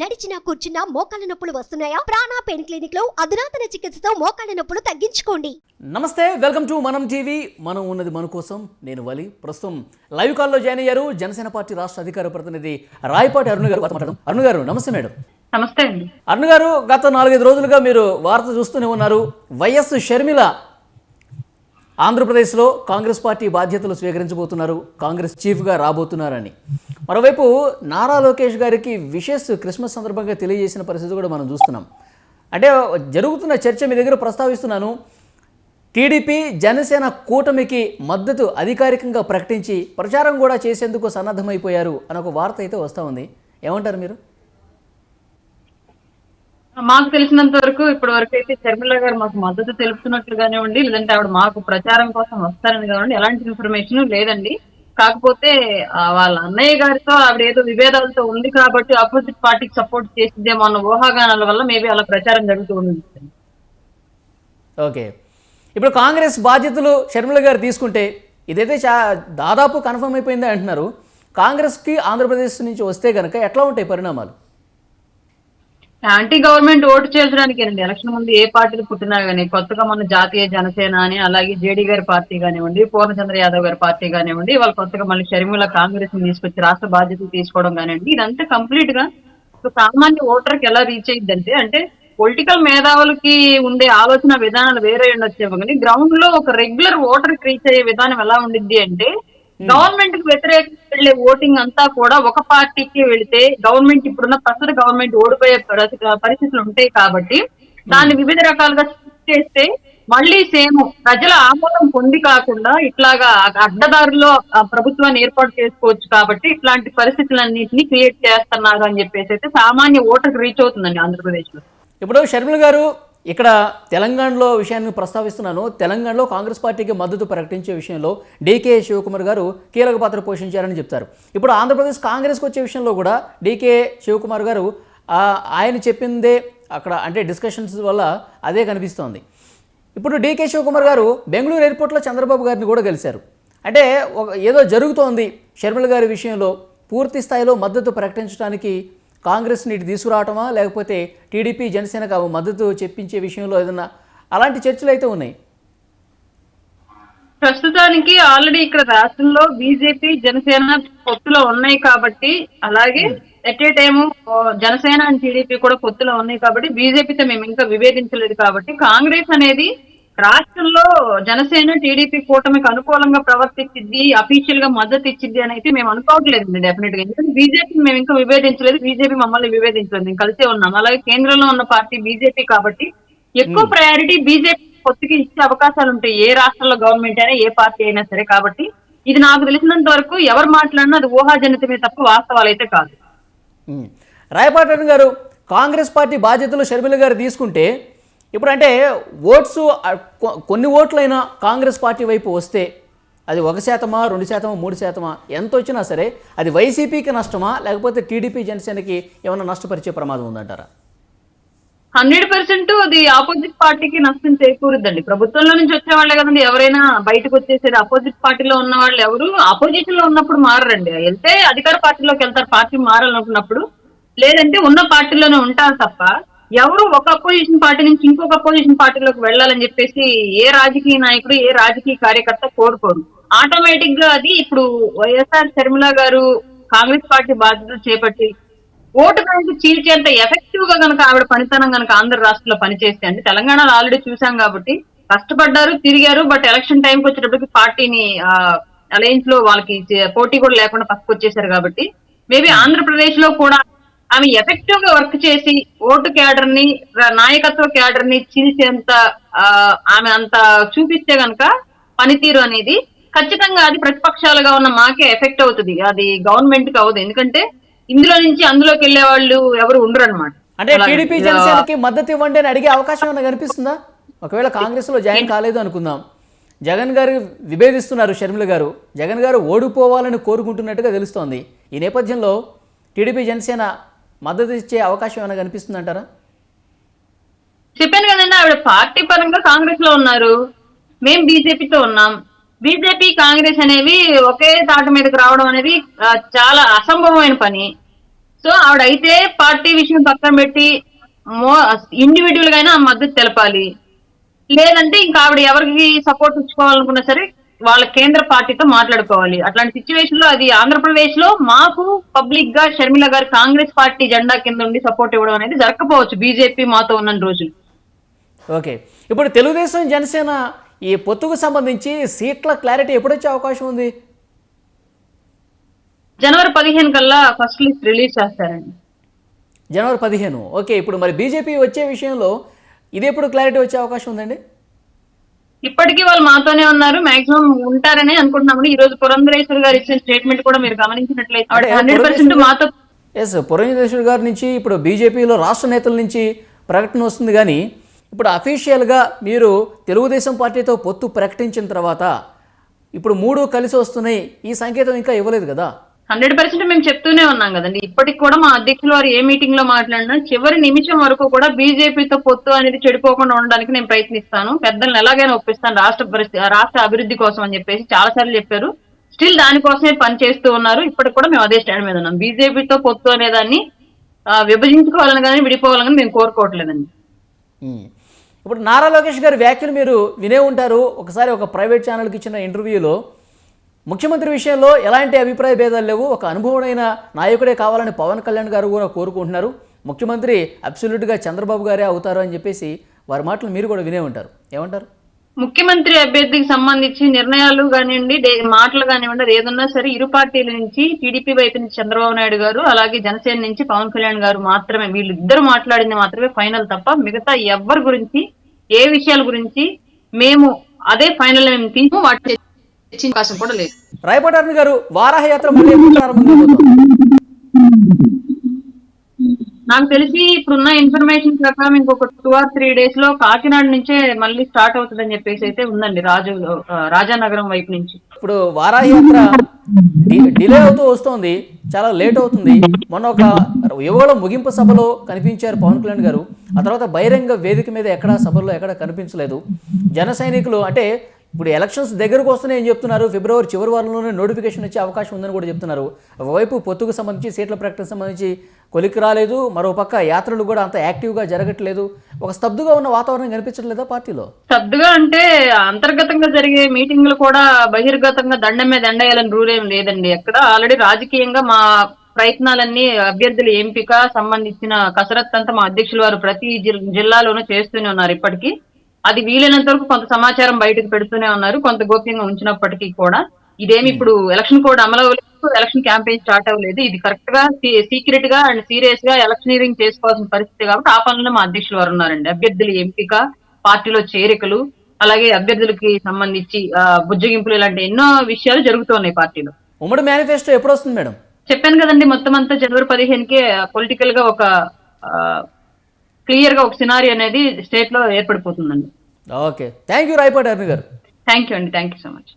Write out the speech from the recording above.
నడిచినా కూర్చున్నా మోకాళ్ళ నొప్పులు వస్తున్నాయా? ప్రాణా పెయిన్ క్లినిక్ లో అధునాతన చికిత్సతో మోకాళ్ళ నొప్పులు తగ్గించుకోండి. నమస్తే, వెల్కమ్ టు మనం టీవీ. మనం ఉన్నది మన కోసం. నేను వలి. ప్రస్తుతం లైవ్ కాల్లో జాయిన్ అయ్యారు జనసేన పార్టీ రాష్ట్ర అధికార ప్రతినిధి రాయపాటి అరుణ్ గారు. అరుణ్ గారు నమస్తే. మేడం నమస్తే అండి. అరుణ్ గారు, గత 4-5 రోజులుగా మీరు వార్త చూస్తూనే ఉన్నారు. వైఎస్ షర్మిల ఆంధ్రప్రదేశ్లో కాంగ్రెస్ పార్టీ బాధ్యతలు స్వీకరించబోతున్నారు, కాంగ్రెస్ చీఫ్గా రాబోతున్నారని. మరోవైపు నారా లోకేష్ గారికి విషెస్ క్రిస్మస్ సందర్భంగా తెలియజేసిన పరిస్థితి కూడా మనం చూస్తున్నాం. అంటే జరుగుతున్న చర్చ మీ దగ్గర ప్రస్తావిస్తున్నాను. టీడీపీ జనసేన కూటమికి మద్దతు అధికారికంగా ప్రకటించి ప్రచారం కూడా చేసేందుకు సన్నద్ధమైపోయారు అని ఒక వార్త అయితే వస్తూ ఉంది. ఏమంటారు మీరు? మాకు తెలిసినంత వరకు ఇప్పటి వరకు అయితే షర్మిల గారు మాకు మద్దతు తెలుపుతున్నట్లుగానే ఉండి, లేదంటే ఆవిడ మాకు ప్రచారం కోసం వస్తారని కానివ్వండి, ఎలాంటి ఇన్ఫర్మేషన్ లేదండి. కాకపోతే వాళ్ళ అన్నయ్య గారితో ఆవిడ ఏదో విభేదాలతో ఉంది కాబట్టి ఆపోజిట్ పార్టీకి సపోర్ట్ చేసిద్దేమో అన్న ఊహాగానాల వల్ల మేబీ అలా ప్రచారం జరుగుతూ ఉంది. ఓకే, ఇప్పుడు కాంగ్రెస్ బాధ్యతలు షర్మిల గారు తీసుకుంటే ఇదైతే దాదాపు కన్ఫర్మ్ అయిపోయింది అంటున్నారు. కాంగ్రెస్కి ఆంధ్రప్రదేశ్ నుంచి వస్తే కనుక ఎట్లా ఉంటాయి పరిణామాలు? యాంటీ గవర్నమెంట్ ఓటు చేర్చడానికేనండి. ఎలక్షన్ ముందు ఏ పార్టీలు పుట్టినా కానీ, కొత్తగా మన జాతీయ జనసేన అని, అలాగే జేడీ గారి పార్టీ కానివ్వండి, పూర్ణచంద్ర యాదవ్ గారి పార్టీ కానివ్వండి, వాళ్ళు కొత్తగా మళ్ళీ షర్మిల కాంగ్రెస్ ని తీసుకొచ్చి రాష్ట్ర బాధ్యతలు తీసుకోవడం కానివ్వండి, ఇదంతా కంప్లీట్ గా సామాన్య ఓటర్కి ఎలా రీచ్ అయ్యిద్దంటే, అంటే పొలిటికల్ మేధావులకి ఉండే ఆలోచన విధానాలు వేరే ఉండొచ్చేమో కానీ గ్రౌండ్ లో ఒక రెగ్యులర్ ఓటర్ కి రీచ్ అయ్యే విధానం ఎలా ఉండిద్ది అంటే, గవర్నమెంట్ కి వ్యతిరేకంగా వెళ్లే ఓటింగ్ అంతా కూడా ఒక పార్టీకి వెళితే గవర్నమెంట్ ఇప్పుడున్న ప్రస్తుత గవర్నమెంట్ ఓడిపోయే పరిస్థితులు ఉంటాయి కాబట్టి దాన్ని వివిధ రకాలుగా చేస్తే మళ్ళీ సేమ్ ప్రజల ఆమోదం పొంది కాకుండా ఇట్లాగా అడ్డదారుల్లో ప్రభుత్వాన్ని ఏర్పాటు చేసుకోవచ్చు కాబట్టి ఇట్లాంటి పరిస్థితులన్నింటినీ క్రియేట్ చేస్తున్నారు అని చెప్పేసి అయితే సామాన్య ఓటర్కి రీచ్ అవుతుందండి ఆంధ్రప్రదేశ్ లో. ఇప్పుడు షర్మిల గారు ఇక్కడ తెలంగాణలో విషయాన్ని ప్రస్తావిస్తున్నాను. తెలంగాణలో కాంగ్రెస్ పార్టీకి మద్దతు ప్రకటించే విషయంలో డీకే శివకుమార్ గారు కీలక పాత్ర పోషించారని చెప్తారు. ఇప్పుడు ఆంధ్రప్రదేశ్ కాంగ్రెస్కి వచ్చే విషయంలో కూడా డీకే శివకుమార్ గారు ఆయన చెప్పిందే అక్కడ అంటే డిస్కషన్స్ వల్ల అదే కనిపిస్తోంది. ఇప్పుడు డీకే శివకుమార్ గారు బెంగళూరు ఎయిర్పోర్ట్లో చంద్రబాబు గారిని కూడా కలిశారు. అంటే ఏదో జరుగుతోంది షర్మిల గారి విషయంలో. పూర్తి స్థాయిలో మద్దతు ప్రకటించడానికి కాంగ్రెస్ని ఇటు తీసుకురావటమా, లేకపోతే టీడీపీ జనసేనకు మద్దతు చెప్పించే విషయంలో ఏదన్నా అలాంటి చర్చలు అయితే ఉన్నాయి? ప్రస్తుతానికి ఆల్రెడీ ఇక్కడ రాష్ట్రంలో బీజేపీ జనసేన పొత్తులో ఉన్నాయి కాబట్టి, అలాగే at a time Janasena and TDP కూడా పొత్తులో ఉన్నాయి కాబట్టి బీజేపీతో మేము ఇంకా విభేదించలేదు కాబట్టి కాంగ్రెస్ అనేది రాష్ట్రంలో జనసేన టీడీపీ కూటమికి అనుకూలంగా ప్రవర్తించింది, అఫీషియల్ గా మద్దతు ఇచ్చింది అని అయితే మేము అనుకోవట్లేదు డెఫినెట్ గా. ఎందుకంటే బీజేపీ మేము ఇంకా విభేదించలేదు, బీజేపీ మమ్మల్ని విభేదించలేదు, మేము కలిసే ఉన్నాం. అలాగే కేంద్రంలో ఉన్న పార్టీ బీజేపీ కాబట్టి ఎక్కువ ప్రయారిటీ బీజేపీ పొత్తుకి ఇచ్చే అవకాశాలు ఉంటాయి, ఏ రాష్ట్రంలో గవర్నమెంట్ అయినా ఏ పార్టీ అయినా సరే. కాబట్టి ఇది నాకు తెలిసినంత వరకు ఎవరు మాట్లాడినా అది ఊహాజనితమే తప్ప వాస్తవాలు అయితే కాదు. రాయపాటి గారు, కాంగ్రెస్ పార్టీ బాధ్యతలు షర్మిల గారు తీసుకుంటే ఇప్పుడు అంటే ఓట్స్ కొన్ని ఓట్లైనా కాంగ్రెస్ పార్టీ వైపు వస్తే అది 1%, 2%, 3% ఎంత వచ్చినా సరే అది వైసీపీకి నష్టమా, లేకపోతే టీడీపీ జనసేనకి ఏమైనా నష్టపరిచే ప్రమాదం ఉందంటారా? 100% అది ఆపోజిట్ పార్టీకి నష్టం చేకూరుద్దండి. ప్రభుత్వంలో నుంచి వచ్చే వాళ్ళే కదండి ఎవరైనా బయటకు వచ్చేసేది. అపోజిట్ పార్టీలో ఉన్న వాళ్ళు ఎవరు అపోజిషన్ లో ఉన్నప్పుడు మారండి, వెళ్తే అధికార పార్టీలోకి వెళ్తారు పార్టీ మారాలనుకున్నప్పుడు, లేదంటే ఉన్న పార్టీలోనే ఉంటారు తప్ప ఎవరు ఒక అపోజిషన్ పార్టీ నుంచి ఇంకొక అపోజిషన్ పార్టీలోకి వెళ్ళాలని చెప్పేసి ఏ రాజకీయ నాయకుడు ఏ రాజకీయ కార్యకర్త కోరుకోరు. ఆటోమేటిక్ గా అది ఇప్పుడు వైఎస్ఆర్ షర్మిల గారు కాంగ్రెస్ పార్టీ బాధ్యతలు చేపట్టి ఓటు బ్యాంకు చీల్చేంత ఎఫెక్టివ్ గా కనుక ఆవిడ పనితనం కనుక ఆంధ్ర రాష్ట్రంలో పనిచేస్తే, అంటే తెలంగాణలో ఆల్రెడీ చూసాం కాబట్టి కష్టపడ్డారు, తిరిగారు. బట్ ఎలక్షన్ టైంకి వచ్చేటప్పటికి పార్టీని అలయన్స్ లో వాళ్ళకి పోటీ కూడా లేకుండా పక్కకు వచ్చేసారు. కాబట్టి మేబీ ఆంధ్రప్రదేశ్ లో కూడా ఆమె ఎఫెక్టివ్ గా వర్క్ చేసి ఓటు క్యాడర్ ని నాయకత్వ క్యాడర్ ని చీల్చేంత ఆమె అంత చూపిస్తే గనక పనితీరు అనేది ఖచ్చితంగా అది ప్రతిపక్షాలుగా ఉన్న మాకే ఎఫెక్ట్ అవుతుంది, అది గవర్నమెంట్ కి అవ్వదు. ఎందుకంటే ఇందులో నుంచి అందులోకి వెళ్లే వాళ్ళు ఎవరు ఉండరు అనమాట. అంటే టీడీపీ జనసేనకి మద్దతు ఇవ్వండి అని అడిగే అవకాశం ఏమైనా కనిపిస్తుందా? ఒకవేళ కాంగ్రెస్ లో జాయిన్ కాలేదు అనుకుందాం, జగన్ గారు విభేదిస్తున్నారు షర్మిల గారు, జగన్ గారు ఓడిపోవాలని కోరుకుంటున్నట్టుగా తెలుస్తోంది. ఈ నేపథ్యంలో టీడీపీ జనసేన మద్దతు ఇచ్చే అవకాశం ఏమైనా కనిపిస్తుందంటారా? చెప్పాను కదండి, ఆవిడ పార్టీ పరంగా కాంగ్రెస్ లో ఉన్నారు, మేము బీజేపీతో ఉన్నాం. బీజేపీ కాంగ్రెస్ అనేవి ఒకే తాట మీదకి రావడం అనేది చాలా అసంభవమైన పని. సో సో ఆవిడైతే పార్టీ విషయం పక్కన పెట్టి ఇండివిజువల్ గా అయినా మద్దతు తెలపాలి, లేదంటే ఇంకా ఆవిడ ఎవరికి సపోర్ట్ ఇచ్చుకోవాలనుకున్నా సరే వాళ్ళ కేంద్ర పార్టీతో మాట్లాడుకోవాలి. అట్లాంటి సిచ్యువేషన్ లో అది ఆంధ్రప్రదేశ్ లో మాకు పబ్లిక్ గా షర్మిల గారు కాంగ్రెస్ పార్టీ జెండా కింద ఉండి సపోర్ట్ ఇవ్వడం అనేది జరగకపోవచ్చు బీజేపీ మాతో ఉన్న రోజులు. ఓకే, ఇప్పుడు తెలుగుదేశం జనసేన ఈ పొత్తుకు సంబంధించి సీట్ల క్లారిటీ ఎప్పుడొచ్చే అవకాశం ఉంది? జనవరి 15 కల్లా ఫస్ట్ లిస్ట్ రిలీజ్ చేస్తారండి. జనవరి 15. ఓకే, ఇప్పుడు మరి బీజేపీ వచ్చే విషయంలో ఇది ఎప్పుడు క్లారిటీ వచ్చే అవకాశం ఉందండి? ఇప్పటికీ వాళ్ళు మాతోనే ఉన్నారు, మాక్సిమం ఉంటారని అనుకుంటున్నాము. ఈ రోజు పురంధరేశ్వరి గారు ఇచ్చిన స్టేట్మెంట్ కూడా మీరు గమనించినట్లయితే 100% మాతో. ఎస్, పురంధరేశ్వరి గారి నుంచి ఇప్పుడు బీజేపీలో రాష్ట్ర నేతల నుంచి ప్రకటన వస్తుంది, కానీ ఇప్పుడు అఫీషియల్గా మీరు తెలుగుదేశం పార్టీతో పొత్తు ప్రకటించిన తర్వాత ఇప్పుడు 3 కలిసి వస్తున్నాయి, ఈ సంకేతం ఇంకా ఇవ్వలేదు కదా? 100% మేము చెప్తూనే ఉన్నాం కదండి. ఇప్పటికి కూడా మా అధ్యక్షులు వారు ఏ మీటింగ్ లో మాట్లాడినా చివరి నిమిషం వరకు కూడా బీజేపీతో పొత్తు అనేది చెడిపోకుండా ఉండడానికి నేను ప్రయత్నిస్తాను, పెద్దలను ఎలాగైనా ఒప్పిస్తాను రాష్ట్ర అభివృద్ధి కోసం అని చెప్పేసి చాలా సార్లు చెప్పారు. స్టిల్ దానికోసమే పని చేస్తూ ఉన్నారు. ఇప్పటికి కూడా మేము అదే స్టాండ్ మీద ఉన్నాం. బీజేపీతో పొత్తు అనే దాన్ని విభజించుకోవాలని కానీ విడిపోవాలని కానీ మేము కోరుకోవట్లేదండి. ఇప్పుడు నారా లోకేష్ గారి వ్యాఖ్యలు మీరు వినే ఉంటారు. ఒకసారి ఒక ప్రైవేట్ ఛానల్కి ఇచ్చిన ఇంటర్వ్యూలో ముఖ్యమంత్రి విషయంలో ఎలాంటి అభిప్రాయ భేదాలు లేవు, ఒక అనుభవమైన నాయకుడే కావాలని పవన్ కళ్యాణ్ గారు కూడా కోరుకుంటున్నారు, ముఖ్యమంత్రి అబ్సల్యూట్గా చంద్రబాబు గారే అవుతారు అని చెప్పేసి వారి మాటలు మీరు కూడా వినే ఉంటారు. ఏమంటారు? ముఖ్యమంత్రి అభ్యర్థికి సంబంధించి నిర్ణయాలు కానివ్వండి, మాటలు కానివ్వండి, అది ఏదన్నా సరే ఇరు పార్టీల నుంచి టీడీపీ వైపు నుంచి చంద్రబాబు నాయుడు గారు, అలాగే జనసేన నుంచి పవన్ కళ్యాణ్ గారు మాత్రమే, వీళ్ళిద్దరు మాట్లాడింది మాత్రమే ఫైనల్ తప్ప మిగతా ఎవరి గురించి ఏ విషయాల గురించి మేము అదే ఫైనల్ మేము తీసు వాటి అవకాశం కూడా లేదు. రాయపాటి అరుణ్ గారు, వారాహయాత్ర మళ్ళీ ఎప్పుడు ప్రారంభమవుతుంది? నాకు తెలిసి ఇప్పుడున్న ఇన్ఫర్మేషన్ ప్రకారం ఇంకొక 2 or 3 days లో కాకినాడ నుంచే మళ్ళీ స్టార్ట్ అవుతుందని చెప్పేసి అయితే ఉందండి, రాజానగరం వైపు నుంచి. ఇప్పుడు వారాహయాత్ర డిలే అవుతూ వస్తుంది, చాలా లేట్ అవుతుంది. మొన్న ఒక యువగళ ముగింపు సభలో కనిపించారు పవన్ కళ్యాణ్ గారు, ఆ తర్వాత బహిరంగ వేదిక మీద ఎక్కడా సభల్లో ఎక్కడ కనిపించలేదు. జన సైనికులు అంటే ఇప్పుడు ఎలక్షన్స్ దగ్గరకు వస్తున్నాయి ఏం చెప్తున్నారు, ఫిబ్రవరి చివరి వారంలోనే నోటిఫికేషన్ వచ్చే అవకాశం ఉందని కూడా చెప్తున్నారు. ఒకవైపు పొత్తుకు సంబంధించి సీట్ల ప్రకటన సంబంధించి కొలిక్కి రాలేదు, మరోపక్క యాత్రలు కూడా అంత యాక్టివ్గా జరగట్లేదు, ఒక స్తబ్దుగా ఉన్న వాతావరణం కనిపించట్లేదా పార్టీలో? స్తబ్దుగా అంటే అంతర్గతంగా జరిగే మీటింగ్లు కూడా బహిర్గతంగా దండం మీద దండేయాలని రూల్ ఏం లేదండి. ఎక్కడ ఆల్రెడీ రాజకీయంగా మా ప్రయత్నాలన్నీ అభ్యర్థుల ఎంపిక సంబంధించిన కసరత్తు అంతా మా అధ్యక్షుల వారు ప్రతి జిల్లాలోనూ చేస్తూనే ఉన్నారు. ఇప్పటికీ అది వీలైనంత వరకు కొంత సమాచారం బయటకు పెడుతూనే ఉన్నారు, కొంత గోప్యంగా ఉంచినప్పటికీ కూడా. ఇదేమి ఇప్పుడు ఎలక్షన్ కోడ్ అమలు అవ్వలేదు, ఎలక్షన్ క్యాంపెయిన్ స్టార్ట్ అవ్వలేదు. ఇది కరెక్ట్ గా సీక్రెట్ గా అండ్ సీరియస్ గా ఎలక్షనీరింగ్ చేసుకోవాల్సిన పరిస్థితి కాబట్టి ఆ పనుల్లో మా అధ్యక్షులు వారు ఉన్నారండి. అభ్యర్థుల ఎంపిక, పార్టీలో చేరికలు, అలాగే అభ్యర్థులకి సంబంధించి బుజ్జగింపులు, ఇలాంటి ఎన్నో విషయాలు జరుగుతున్నాయి పార్టీలో. ఉమ్మడి మేనిఫెస్టో ఎప్పుడు వస్తుంది మేడం? చెప్పాను కదండి, మొత్తం అంతా జనవరి 15కే పొలిటికల్ గా ఒక క్లియర్ గా ఒక సినారీ అనేది స్టేట్ లో ఏర్పడిపోతుందండి. Okay, thank you Rayapati Arun గారు. థ్యాంక్ యూ అండి, థ్యాంక్ యూ సో మచ్.